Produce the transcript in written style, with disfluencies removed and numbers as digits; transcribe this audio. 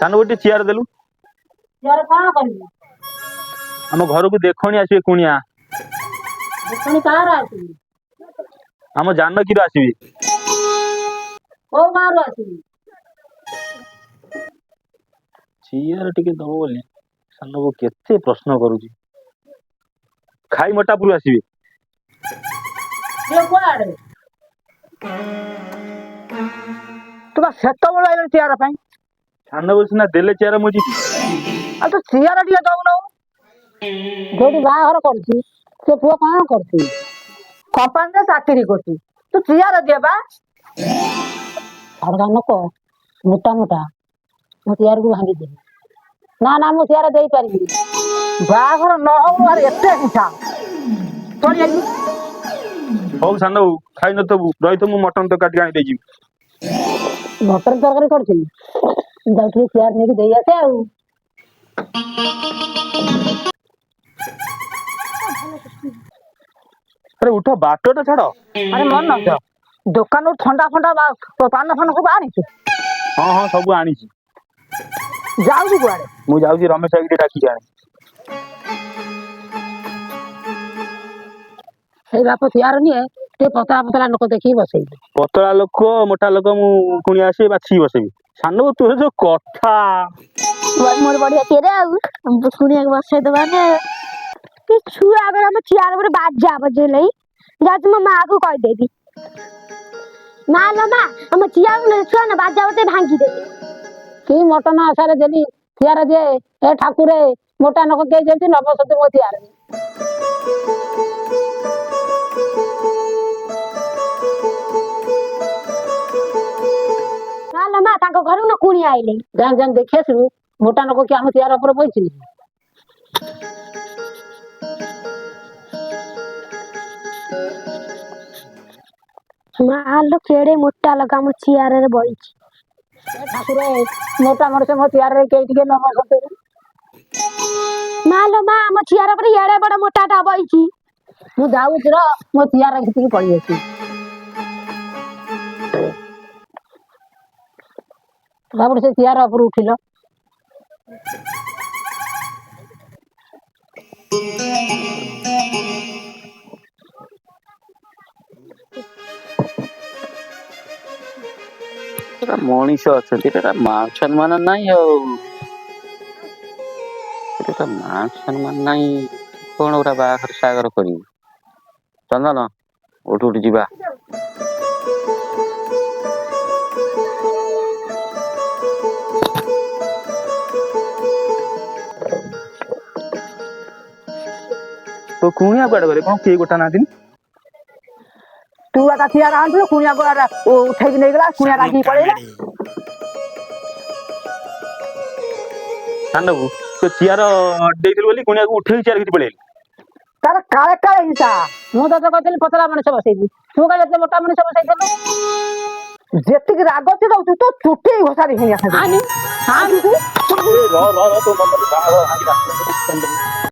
सानू गोटे चेयर देलु यार कौन करियो आम घर को देखनी आसबे कुणिया देखनी कार आसी आम जानकी आसबे ओ मारो आसी चेयर टिके दबो बोली सान को केते प्रश्न करूची खाई मोटापुर आसबे ये कोआडे तू सेत बोल आइल चेयर पाई सान को सिना देले चेयर मुझी आ तो चेयर टिके दउनो जोडी बाहर करछी से पुओ कौन करछी कंपनी रे चाकरी करती तू चेयर देबा सरगा नको मोटा मोटा मो यार को भांगी दे ना ना मो यार देई पारी बाहर न हो और एते हिंसा चल जाई हौ सान खाई न तबु रही तो मु मटन तो काट आनी देजी मटर तरकारी करछी जाई यार नेकी देई आसे आ अरे उठ बाटोटा छाड़ अरे मन न दुकान ठंडा फंडा पान फान सब आनी हाँ हाँ सब आनी जाऊ कुआडे मु जाऊँ रमेश भाई डाकी आनी ए बाप यार नहीं ते पतला पतला लोक देखी बसई पतला लोक मोटा लोक मु कुणी आसे बाछी बसेबी सान तोर जो कथा मोर बढ़िया तेरे हम कुनिया के बसे दबाने कि छुआ अगर हम चियार पर बाजा बजे लई जा तुम मां को कह देबी ना लो मां हम चियार में छुआ ना बाजा बते भांगी देबी की मटन आसारे देली यार जे ए ठाकुरे मोटा नक के जेती नबसती मो यार ना लो मां ताको घर न कुनी आइले जान जान देखे सु मोटा नक के हम यार ऊपर बइछि मां लो केड़े मोटा लगा मो चियार रे बइछि ठाकुरे मोटा मरसे मो यार रे के टिके नबसती ना लो मां मो चियार पर एड़े बड़ मोटा टा बइछि मु जाउछ र मो यार घिति पड़ी अछि बाबू से यार ऊपर उठिलो मनीष अच्छा मान सम्मान नाई मान सम्मान नाई कौन गोटा बाहर सागर कर चंदन उठ उठ जा तो कुणिया कुआडे गले कौन किए गोटा ना दिन तू आता चेयर आंतु कुनिया को उठे कि नहीं गला कुनिया रागी पड़ेला सान को तो चेयर देइथिल बोली कुणिया को उठे चेयर किति पळेल तार काले काले हिंसा मु तो कहते पतला मनुष्य बसैबी तू कह जते मोटा मनुष्य बसैथलो जेतिक राग से दउ तो चुटी घोसारी हिया आनी आनी रो रो तो